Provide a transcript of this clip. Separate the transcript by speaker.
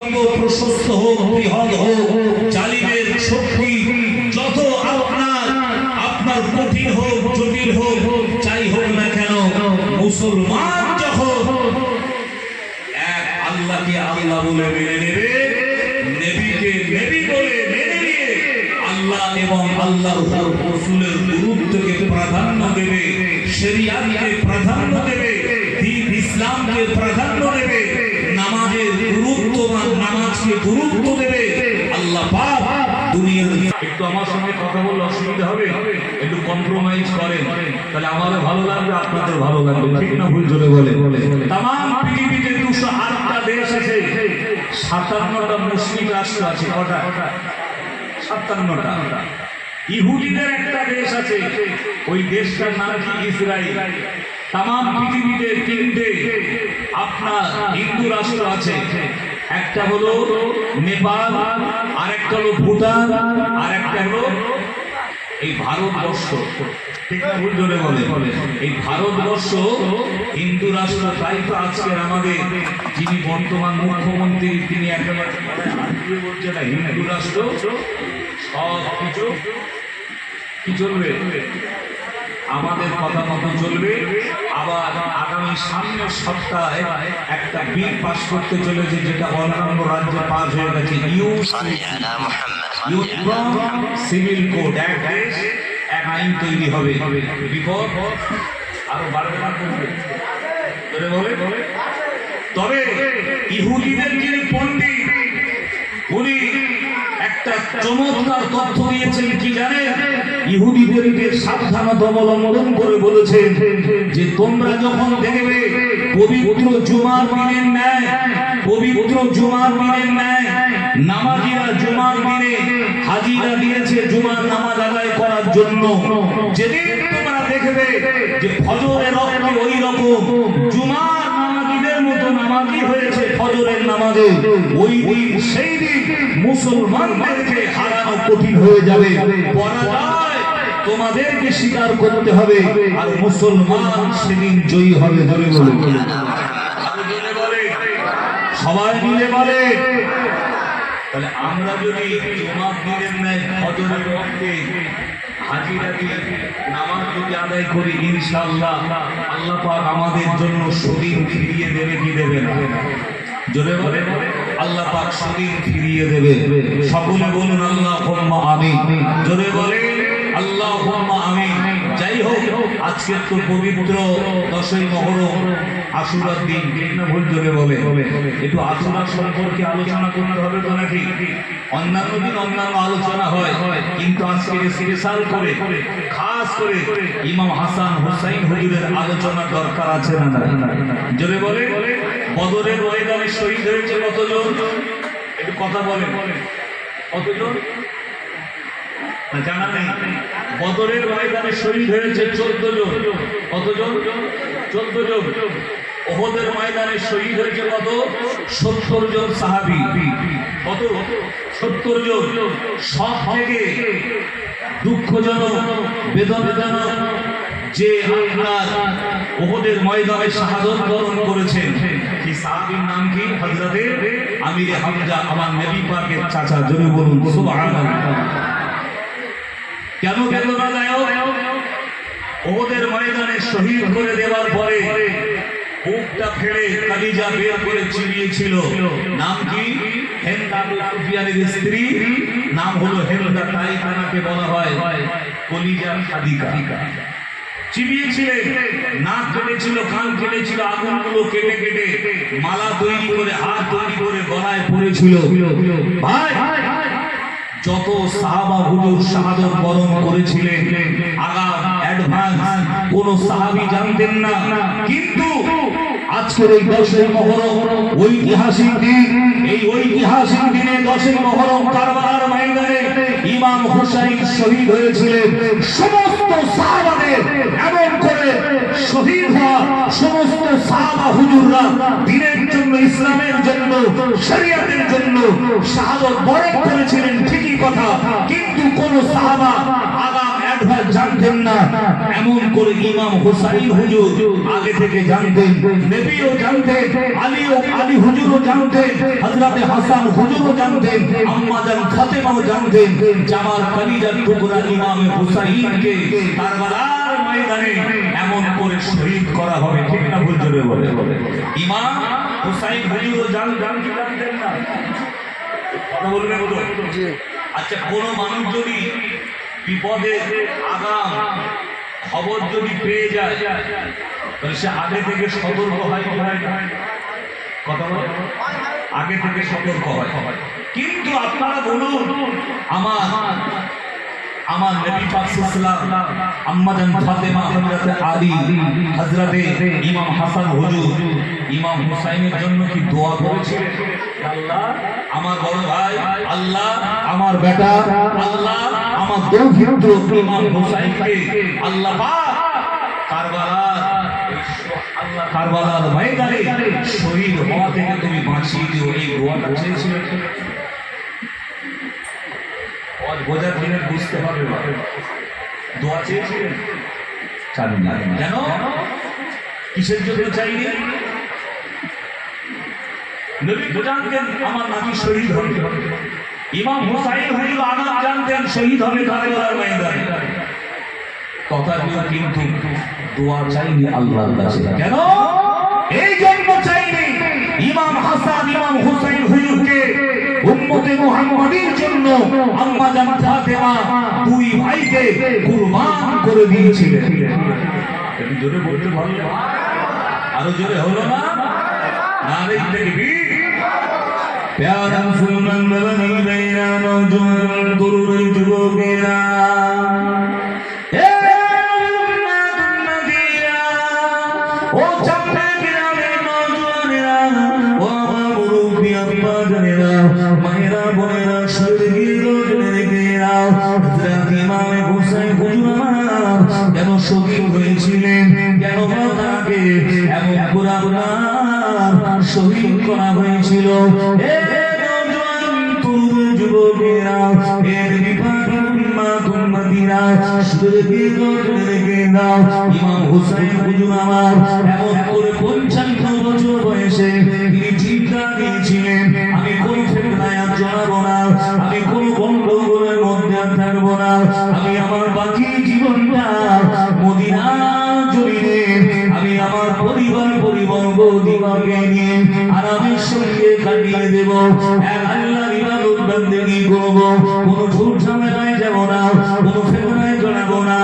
Speaker 1: প্রশস্ত হোক, বৃহৎ হোক, জালিমের শক্তি যত আপনার কঠিন হোক, জটিল হোক, যাই হোক না কেন, মুসলমান যখন এক আল্লাহকে আল্লাহ বলে মেনে নেবে, নবীকে নবী বলে মেনে নিয়ে আল্লাহ এবং আল্লাহর রাসূলের গুরুত্বকে প্রাধান্য দেবে, শরিয়াতকে প্রাধান্য দেবে, দ্বীন ইসলামকে প্রাধান্য দেবে, নামাজের গুরুত্ববান নামাজকে গুরুত্ব দেবে, আল্লাহ পাক দুনিয়ার। একটু আমার সঙ্গে কথা বললে অসুবিধা হবে, একটু কম্প্রোমাইজ করেন, তাহলে আমারও ভালো লাগবে, আপনাদের ভালো লাগবে, ঠিক না ভুল জোরে বলে। তামাম পৃথিবীতে 208টা দেশ আছে, 57টা মুসলিম রাষ্ট্র আছে। কটা? 57টা। ইহুদিদের একটা দেশ আছে, ওই দেশটার নাম কি? ইসরায়েল। তামাম পৃথিবীতে 3টে আপনার হিন্দু রাষ্ট্র আছে, একটা হলো নেপাল, আর একটা হলো ভুটান, আর একটা হলো এই ভারতবর্ষ। ঠিক না ভুল জোরে বলে। এই ভারতবর্ষ হিন্দু রাষ্ট্র। তাই তো আজকের আমাদের যিনি বর্তমান মুখ্যমন্ত্রী, তিনি একেবারে বলছে না হিন্দু রাষ্ট্র সব কিছু কি চলবে, আমাদের কথা মতো চলবে। আবার আগামী সামনের সপ্তাহে একটা বিল পাস করতে চলেছে, যেটা অন্যান্য রাজ্যে পাস হয়ে গেছে, সিভিল কোড। এক দেশ এক আইন তৈরি হবে, বিপদ আরো বাড়বে না কমবে বলে। তবে ইহুদিদের যিনি পণ্ডিত, উনি একটা চমৎকার তথ্য দিয়েছেন, কি জানেন? ইহুদিদেরকে সাবধানতা অবলম্বন করে বলেছেন যে তোমরা যখন দেখবে পবিত্র জুমার দিনের ন্যায়, পবিত্র জুমার দিনের ন্যায় নামাজিরা জুমার দিনে হাজিরা দিয়েছে জুমার নামাজ আদায় করার জন্য, যেদিন তোমরা দেখবে যে ফজরের রক্তে ওই রকম জুমার নামাজিদের মতো নামাজি হয়েছে ফজরের নামাজে, ওই দিন সেই দিন মুসলমানদেরকে হারানো কঠিন হয়ে যাবে। পরাজয় তোমাদেরকে স্বীকার করতে হবে, আর মুসলমান সেদিন জয়ী হবে। ধরে বলে সবাই মিলে বলে। তাহলে আমরা যদি জুমার দিনের ন্যায় ফজরের রক্তে হাজিরা দিয়ে নামাজ যদি আদায় করি, ইনশাআল্লাহ আল্লাহ পাক আমাদের জন্য সুদিন ফিরিয়ে দেবে। কি দেবে না? জোরে বলে। আল্লাহ পাক সুদিন ফিরিয়ে দেবে। সকলে বলুন আল্লাহুম্মা আমিন। জোরে বলে আল্লাহুম্মা আমিন। যাই হোক, আজকে তো পবিত্র 10ই মুহররম, আশুরার দিন, ঠিক না ভুল জোরে বলে। একটু আশুরা সম্পর্কে আলোচনা করতে হবে তো নাকি? অন্যান্য দিন অন্যান্য আলোচনা হয়, কিন্তু আজকে স্পেশাল করে খাস করে ইমাম হাসান হুসাইন হুজুরের আলোচনা দরকার আছে না? জোরে বলে। বদরের ময়দানে শহীদ হয়েছে কতজন? একটু কথা বলেন, কতজন জানা নেই? বদরের ময়দানে শহীদ হয়েছে 14 জন। কতজন? 14 জন। ওহদের ময়দানে শহীদ হয়েছে কত? 70 জন সাহাবী। কত? 70 জন। সব থেকে দুঃখজনক, বেদনাজনক যে আপনার ওহদের ময়দানে শাহাদাত বরণ করেছেন, সেই সাহাবীর নাম কি? হযরতে আমির হামজা, আমার নবী পাকের চাচা। জোরে বলুন সুবহানাল্লাহ। কেন বেদনাদায়ক? ওহদের ময়দানে শহীদ করে দেওয়ার পরে বুকটা ফেলে কালিজা বের করে চিবিয়েছিল। নাম কি? হেন্দা আবু সুফিয়ানের স্ত্রী, নাম হলো হেন্দা। তাই তাকে বলা হয় কলিজা সাদিকা। চিবিয়েছিলেন, নাক কেটেছিল, কান কেটেছিল, আগুনগুলো কেটে কেটে মালা তৈরি করে, হাত তৈরি করে গলায় পড়েছিল। ভাই, যত সাহাবা হুজুর শাহাদাত বরণ করেছিলেন, আগাম অ্যাডভান্স কোন সাহাবী জানতেন না। কিন্তু আজকের এই 10ই মুহররম ঐতিহাসিক দিন, এই ঐতিহাসিক দিনে 10ই মুহররম কারবালার ময়দানে ইমাম হুসাইন শহীদ হয়েছিলেন। সমস্ত সাহাবাদের এমন করে শহীদ হওয়া সমস্ত সাহাবা হুজুররা দ্বীনের জন্য, ইসলামের জন্য, শরিয়াতের জন্য শাহাদাত বরণ করেছিলেন, ঠিকই কথা। কিন্তু কোন সাহাবা আগাম অ্যাডভান্স জানতেন না, এমন করে ইমাম হুসাইন হুজুর আগে থেকে জানতেন, নবীও জানতেন, আলী হুজুরও জানতেন, হযরতে হাসান হুজুরও জানতেন, আম্মা জান ফাতেমাও জানতেন যে আমার কলিজার টুকরা ইমাম হুসাইনকে কারবালার ময়দানে এমন করে শহীদ করা হবে। ঠিক না ভুল জোরে বলে? ইমাম হুসাইন হুজুরও জানতেন না? কথা বলবেন তো? আচ্ছা, কোন মানুষ যদি বিপদে আগাম খবর যদি পেয়ে যায় তাহলে সে আগে থেকে সতর্ক হয় কি হয় না? কথা বলে, আগে থেকে সতর্ক হয়। কিন্তু আপনারা বলুন, আমার নবী পাক সাল্লাল্লাহু আলাইহি ওয়াসাল্লাম, আম্মা জান ফাতেমা, হযরতে আলী, হযরতে ইমাম হাসান হুজুর ইমাম হুসাইনের জন্য কি দোয়া করেছিলেন? আল্লাহ আমার বড় ভাই, আল্লাহ আমার বেটা, আল্লাহ আমার দৌহিত্র ইমাম হুসাইনকে আল্লাহ পাক কারবালার ময়দানে শহীদ হওয়া থেকে তুমি বাঁচিয়ে দিও, এই দোয়াটা চেয়েছিলেন। বোঝার দিনে বুঝতে হবে দোয়া চেয়েছিলেন কেন, কিসের জন্য চাইনি? নবী জানতেন আমার নাতি শহীদ হবে, ইমাম হুসাইন হুজুর আনাম জানতেন শহীদ হবে কারবালার ময়দানে, তথাপিও কিন্তু দোয়া চাইনি আল্লাহর কাছে। কেন? এই জন্য চাইনি ইমাম হাসান ইমাম হুসাইন হুজুরকে উম্মতে মুহাম্মাদীর জন্য আম্মা জান ফাতেমা দুই ভাইকে কুরবান করে দিয়েছিলেন। একটু জোরে বলতে ভালো, আরো জোরে হলো না? নারে তাকবীর। প্যারা মুসলমান বাবানি ভাইরা, নওজোয়ান তরুণ যুবকেরা, ও চাপড়া গ্রামের নওজোয়ানেরা, ও আমার মুরব্বী আব্বা জানেরা, মায়েরা বোনেরা, হযরত ইমাম হুসাইন হুজুর আমার কেন শহীদ হয়েছিলেন, কেন তাকে এমন কুরবান শহীদ করা হয়েছিল? হে নওজোয়ান তরুণ যুবকেরা, হে উম্মাতুম্মাতিরা, শুনে রেখে দাও, ইমাম হুসাইন হুজুর আমার এমন করে 55 বছর বয়সে তিনি চিন্তা নিয়েছিলেন, আমি কোন ফিতনায় জড়াবো না, আমি কোন গন্ডগোলের মধ্যে থাকবো না, আমি আমার বাকি জীবনটা মদিনা জমিনে আমি আমার পরিবর্গ দিগকে নিয়ে আরামের সঙ্গে কাটিয়ে দেব, এক আল্লাহর ইবাদত বন্দেগী করব, কোনো ঝুট ঝামেলায় যাব না, কোনো ফিতনায় জড়াবো না।